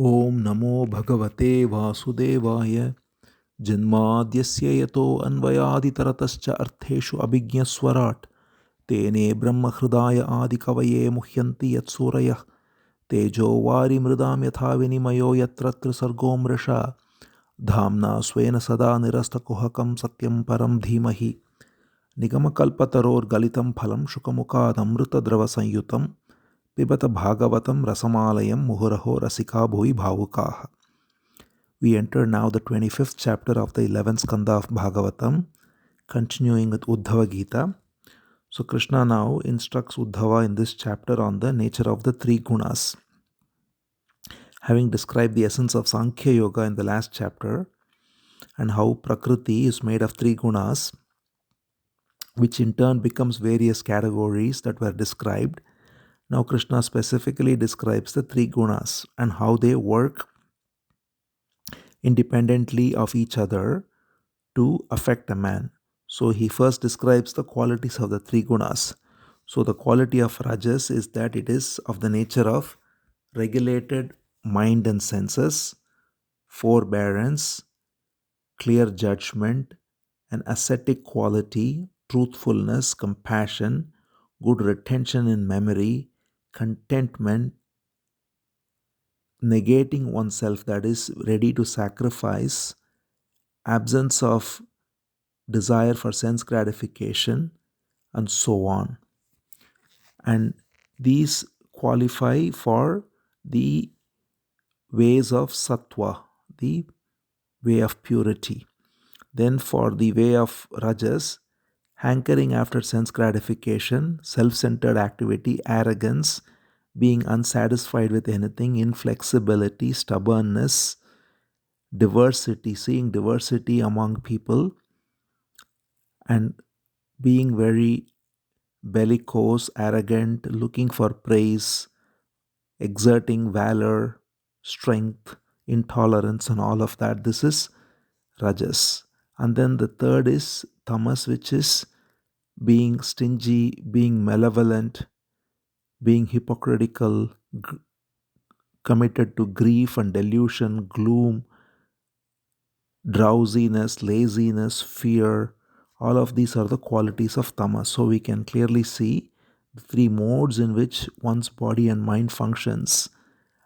Om Namo Bhagavate Vasudevaya Janmadhyasya Yato Anvayaditaratascha Artheshu Abhigyaswarat Tene Brahma Hridaya Adikavaye Muhyanti Yatsurayah Tejo Vari Mridam Yathavinimayo Yatratra Sargomrasha Dhamna Swena Sada Nirastakuhakam Satyam Param Dhimahi Nigamakalpataror Galitam Phalam Shukamukad Amrita Drava Sanyutam Pibata Bhagavatam Rasamalayam Muhuraho Rasika Bhui Bhavukaha. We enter now the 25th chapter of the 11th Skandha of Bhagavatam, continuing with Uddhava Gita. So Krishna now instructs Uddhava in this chapter on the nature of the three gunas. Having described the essence of Sankhya Yoga in the last chapter and how Prakriti is made of three gunas, which in turn becomes various categories that were described, now Krishna specifically describes the three gunas and how they work independently of each other to affect a man. So he first describes the qualities of the three gunas. So the quality of rajas is that it is of the nature of regulated mind and senses, forbearance, clear judgment, an ascetic quality, truthfulness, compassion, good retention in memory, contentment, negating oneself, that is, ready to sacrifice, absence of desire for sense gratification, and so on. And these qualify for the ways of Sattva, the way of purity. Then for the way of Rajas, hankering after sense gratification, self-centered activity, arrogance, being unsatisfied with anything, inflexibility, stubbornness, diversity, seeing diversity among people, and being very bellicose, arrogant, looking for praise, exerting valor, strength, intolerance, and all of that. This is Rajas. And then the third is Tamas, which is being stingy, being malevolent, being hypocritical, committed to grief and delusion, gloom, drowsiness, laziness, fear. All of these are the qualities of Tamas. So we can clearly see the three modes in which one's body and mind functions.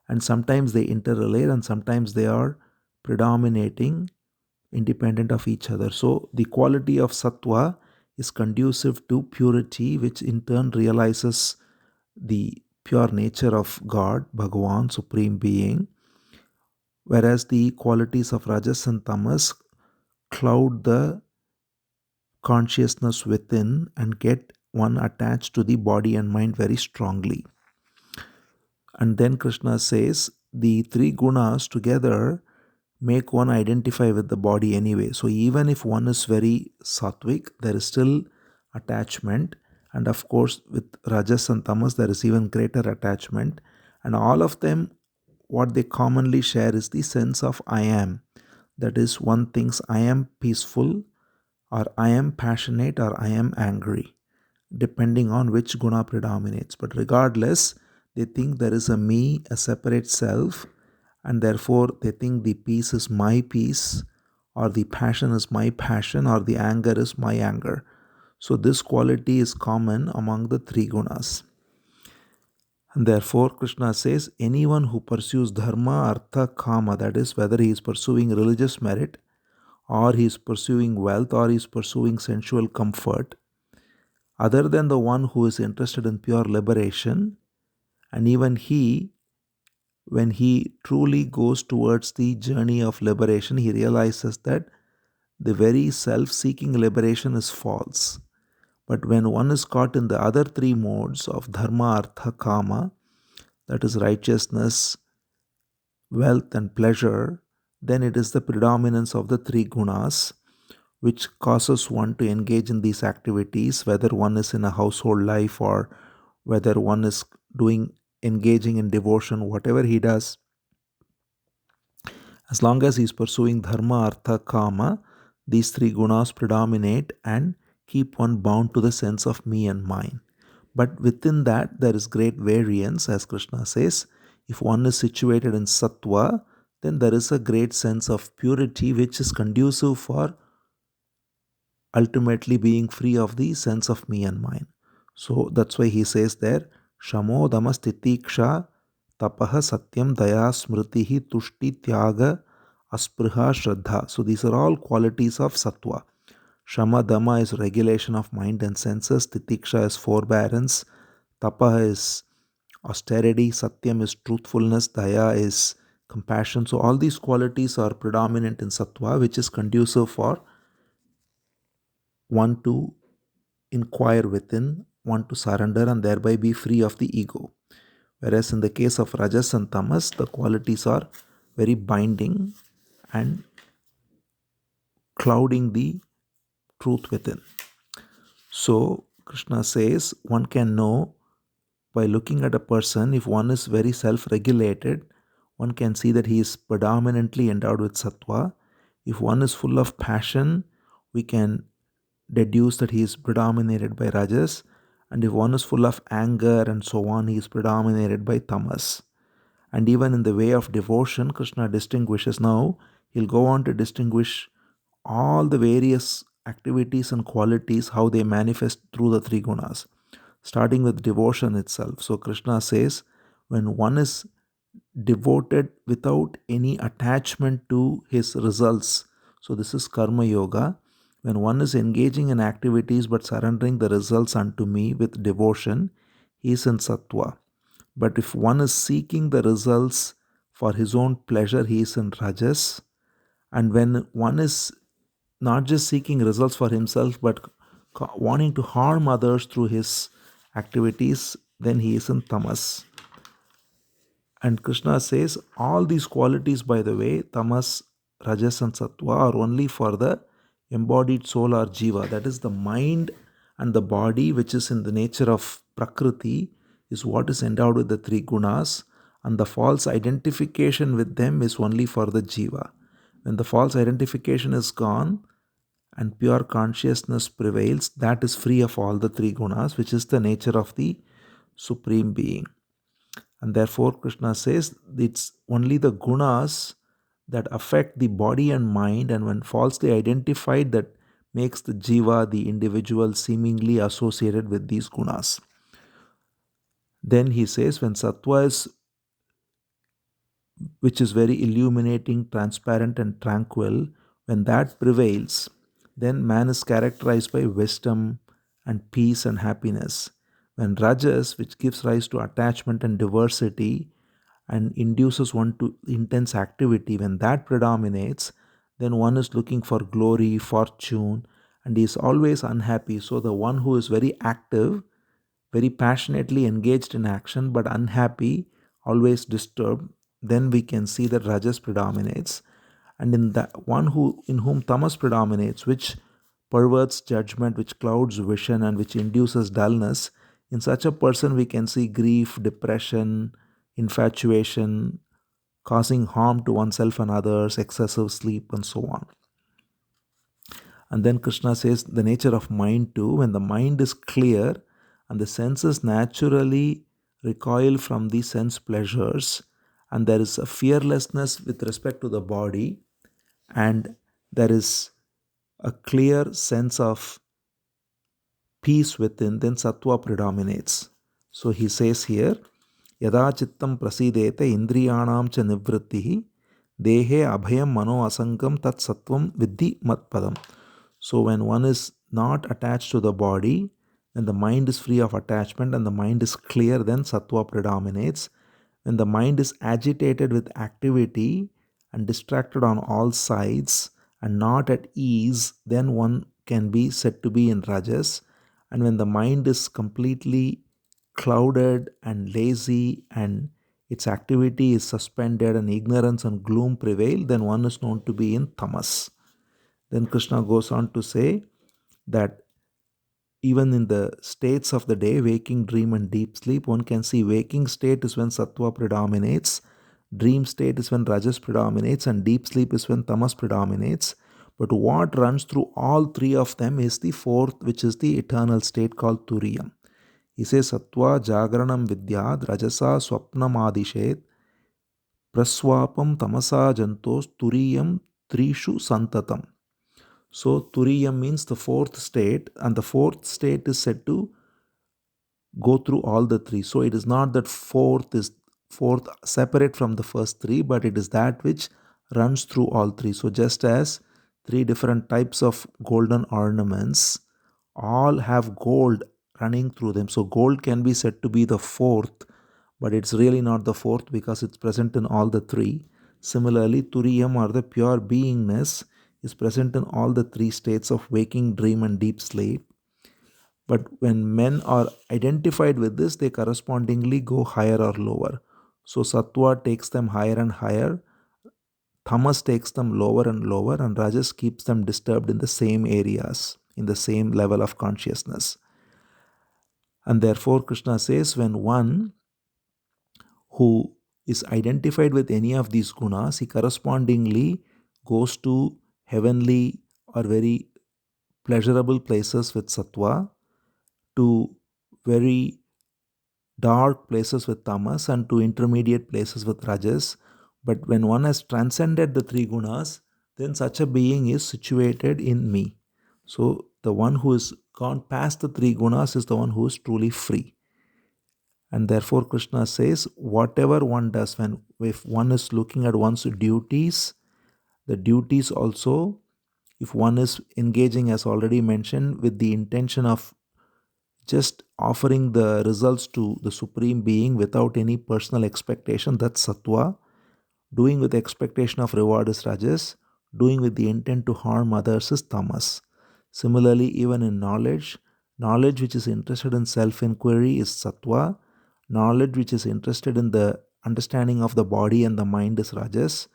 And sometimes they interrelate and sometimes they are predominating independent of each other. So the quality of Sattva is conducive to purity, which in turn realizes the pure nature of God, Bhagavan, Supreme Being, whereas the qualities of Rajas and Tamas cloud the consciousness within and get one attached to the body and mind very strongly. And then Krishna says the three gunas together make one identify with the body anyway. So even if one is very sattvic, there is still attachment. And of course, with Rajas and Tamas, there is even greater attachment. And all of them, what they commonly share is the sense of I am. That is, one thinks I am peaceful, or I am passionate, or I am angry, depending on which guna predominates. But regardless, they think there is a me, a separate self, and therefore they think the peace is my peace, or the passion is my passion, or the anger is my anger. So this quality is common among the three gunas. And therefore Krishna says anyone who pursues dharma, artha, kama, that is whether he is pursuing religious merit, or he is pursuing wealth, or he is pursuing sensual comfort, other than the one who is interested in pure liberation, and even he, when he truly goes towards the journey of liberation, he realizes that the very self-seeking liberation is false. But when one is caught in the other three modes of dharma, artha, kama, that is righteousness, wealth, and pleasure, then it is the predominance of the three gunas which causes one to engage in these activities, whether one is in a household life or whether one is engaging in devotion, whatever he does. As long as he is pursuing dharma, artha, kama, these three gunas predominate and keep one bound to the sense of me and mine. But within that, there is great variance, as Krishna says. If one is situated in Sattva, then there is a great sense of purity which is conducive for ultimately being free of the sense of me and mine. So that's why he says there, Shamo Damas Titiksha Tapaha Satyam Daya Smritihi Tushti Tyaga Aspriha Shraddha. So these are all qualities of Sattva. Shama Dama is regulation of mind and senses, Titiksha is forbearance, Tapaha is austerity, Satyam is truthfulness, Daya is compassion. So all these qualities are predominant in Sattva, which is conducive for one to inquire within, one to surrender and thereby be free of the ego. Whereas in the case of Rajas and Tamas, the qualities are very binding and clouding the truth within. So Krishna says one can know by looking at a person, if one is very self-regulated, one can see that he is predominantly endowed with sattva. If one is full of passion, we can deduce that he is predominated by rajas. And if one is full of anger and so on, he is predominated by tamas. And even in the way of devotion, Krishna distinguishes now, he'll go on to distinguish all the various activities and qualities, how they manifest through the three gunas, starting with devotion itself. So Krishna says, when one is devoted without any attachment to his results, so this is karma yoga. When one is engaging in activities but surrendering the results unto me with devotion, he is in sattva. But if one is seeking the results for his own pleasure, he is in rajas. And when one is not just seeking results for himself but wanting to harm others through his activities, then he is in tamas. And Krishna says all these qualities, by the way, tamas, rajas and sattva, are only for the embodied soul or jiva. That is the mind and the body, which is in the nature of prakriti, is what is endowed with the three gunas, and the false identification with them is only for the jiva. When the false identification is gone and pure consciousness prevails, that is free of all the three gunas, which is the nature of the Supreme Being. And therefore, Krishna says it's only the gunas that affect the body and mind, and when falsely identified, that makes the jiva, the individual, seemingly associated with these gunas. Then he says, when sattva is, which is very illuminating, transparent, and tranquil, when that prevails, then man is characterized by wisdom and peace and happiness. When rajas, which gives rise to attachment and diversity and induces one to intense activity, when that predominates, then one is looking for glory, fortune, and he is always unhappy. So the one who is very active, very passionately engaged in action, but unhappy, always disturbed, then we can see that rajas predominates. And in that one who in whom tamas predominates, which perverts judgment, which clouds vision, and which induces dullness, in such a person we can see grief, depression, infatuation, causing harm to oneself and others, excessive sleep, and so on. And then Krishna says the nature of mind too, when the mind is clear and the senses naturally recoil from the sense pleasures, and there is a fearlessness with respect to the body, and there is a clear sense of peace within, then sattva predominates. So he says here, Yada chittam prasidete indriyanam cha nivrittihi dehe abhayam mano asangam tat sattvam vidhi matpadam. So when one is not attached to the body, when the mind is free of attachment and the mind is clear, then sattva predominates. When the mind is agitated with activity and distracted on all sides and not at ease, then one can be said to be in rajas. And when the mind is completely clouded and lazy and its activity is suspended and ignorance and gloom prevail, then one is known to be in tamas. Then Krishna goes on to say that even in the states of the day, waking, dream, and deep sleep, one can see waking state is when sattva predominates, dream state is when rajas predominates, and deep sleep is when tamas predominates. But what runs through all three of them is the fourth, which is the eternal state called turiyam. He says, Sattva jagranam vidyad rajasa swapnam adishet Praswapam tamasa jantos turiyam trishu santatam. So turiyam means the fourth state, and the fourth state is said to go through all the three. So it is not that fourth is fourth separate from the first three, but it is that which runs through all three. So just as three different types of golden ornaments all have gold running through them. So gold can be said to be the fourth, but it's really not the fourth because it's present in all the three. Similarly, Turiyam or the pure beingness is present in all the three states of waking, dream, and deep sleep. But when men are identified with this, they correspondingly go higher or lower. So Sattva takes them higher and higher, Tamas takes them lower and lower, and Rajas keeps them disturbed in the same areas, in the same level of consciousness. And therefore, Krishna says, when one who is identified with any of these gunas, he correspondingly goes to heavenly or very pleasurable places with Sattva, to very dark places with Tamas, and to intermediate places with Rajas. But when one has transcended the three gunas, then such a being is situated in me. So the one who has gone past the three gunas is the one who is truly free. And therefore Krishna says, whatever one does, if one is looking at one's duties, the duties also, if one is engaging, as already mentioned, with the intention of just offering the results to the Supreme Being without any personal expectation, that's Sattva. Doing with expectation of reward is Rajas. Doing with the intent to harm others is Tamas. Similarly, even in knowledge, knowledge which is interested in self-inquiry is Sattva. Knowledge which is interested in the understanding of the body and the mind is Rajas.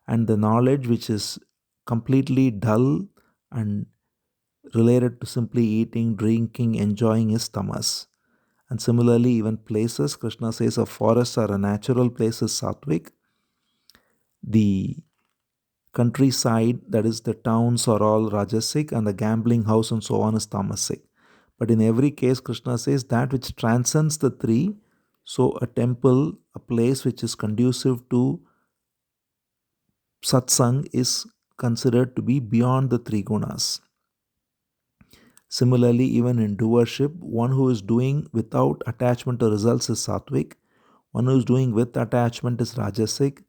And the knowledge which is completely dull and related to simply eating, drinking, enjoying is Tamas. And similarly, even places, Krishna says a forest or a natural place is Sattvic. The countryside, that is the towns, are all Rajasic, and the gambling house and so on is Tamasic. But in every case, Krishna says that which transcends the three, so a temple, a place which is conducive to satsang, is considered to be beyond the three gunas. Similarly, even in doership, one who is doing without attachment to results is Sattvic, one who is doing with attachment is Rajasic,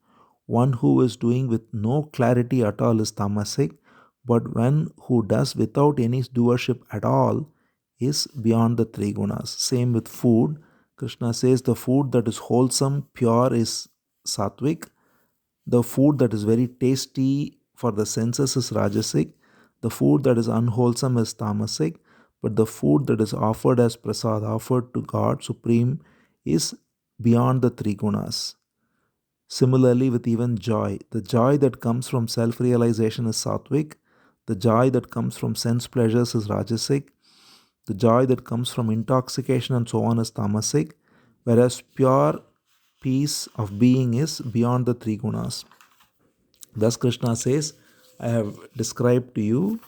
one who is doing with no clarity at all is Tamasic, but one who does without any doership at all is beyond the three gunas. Same with food. Krishna says the food that is wholesome, pure is Sattvic, the food that is very tasty for the senses is Rajasic, the food that is unwholesome is Tamasic, but the food that is offered as prasad, offered to God Supreme, is beyond the three gunas. Similarly, with even joy, the joy that comes from self realization is Sattvic, the joy that comes from sense pleasures is Rajasic, the joy that comes from intoxication and so on is Tamasic, whereas pure peace of being is beyond the three gunas. Thus, Krishna says, I have described to you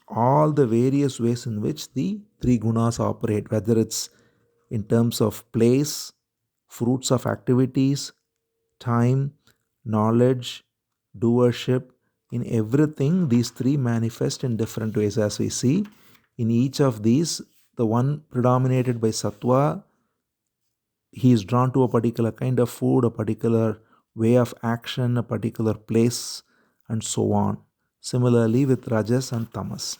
all the various ways in which the three gunas operate, whether it's in terms of place, fruits of activities, time, knowledge, doership. In everything, these three manifest in different ways, as we see. In each of these, the one predominated by Sattva, he is drawn to a particular kind of food, a particular way of action, a particular place, and so on. Similarly with Rajas and Tamas.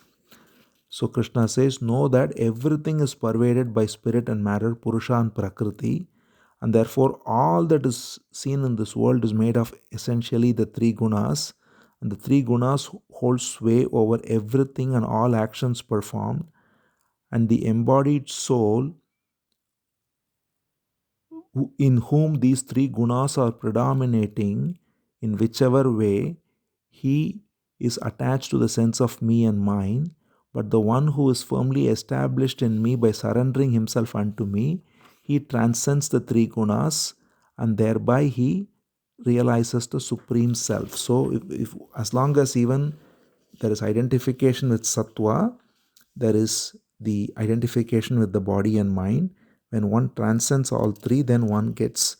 So Krishna says, know that everything is pervaded by spirit and matter, Purusha and Prakriti, and therefore all that is seen in this world is made of essentially the three gunas, and the three gunas hold sway over everything and all actions performed, and the embodied soul in whom these three gunas are predominating, in whichever way, he is attached to the sense of me and mine, but the one who is firmly established in me by surrendering himself unto me, he transcends the three gunas, and thereby he realizes the supreme self. So if as long as even there is identification with sattva, there is the identification with the body and mind. When one transcends all three, then one gets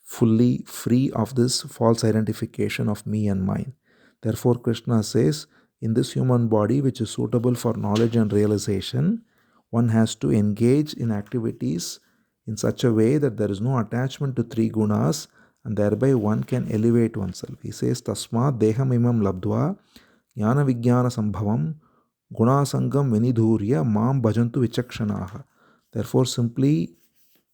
fully free of this false identification of me and mine. Therefore, Krishna says, in this human body, which is suitable for knowledge and realization, one has to engage in activities in such a way that there is no attachment to three gunas, and thereby one can elevate oneself. He says, Tasmat deham imam labdva jnana vijnana sambhavam gunasangam vinidhurya mam bhajantu vichakshanaha. Therefore, simply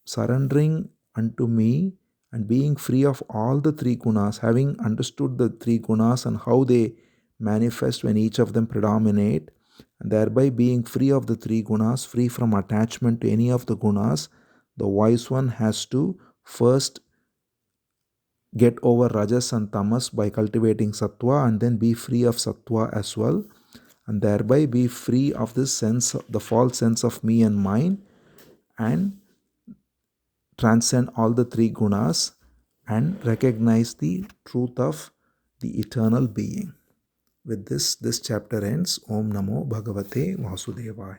surrendering unto me and being free of all the three gunas, having understood the three gunas and how they manifest when each of them predominate, and thereby being free of the three gunas, free from attachment to any of the gunas, the wise one has to first get over rajas and tamas by cultivating sattva, and then be free of sattva as well, and thereby be free of this sense, the false sense of me and mine, and transcend all the three gunas and recognize the truth of the eternal being. With this chapter ends. Om Namo Bhagavate Vasudevaya.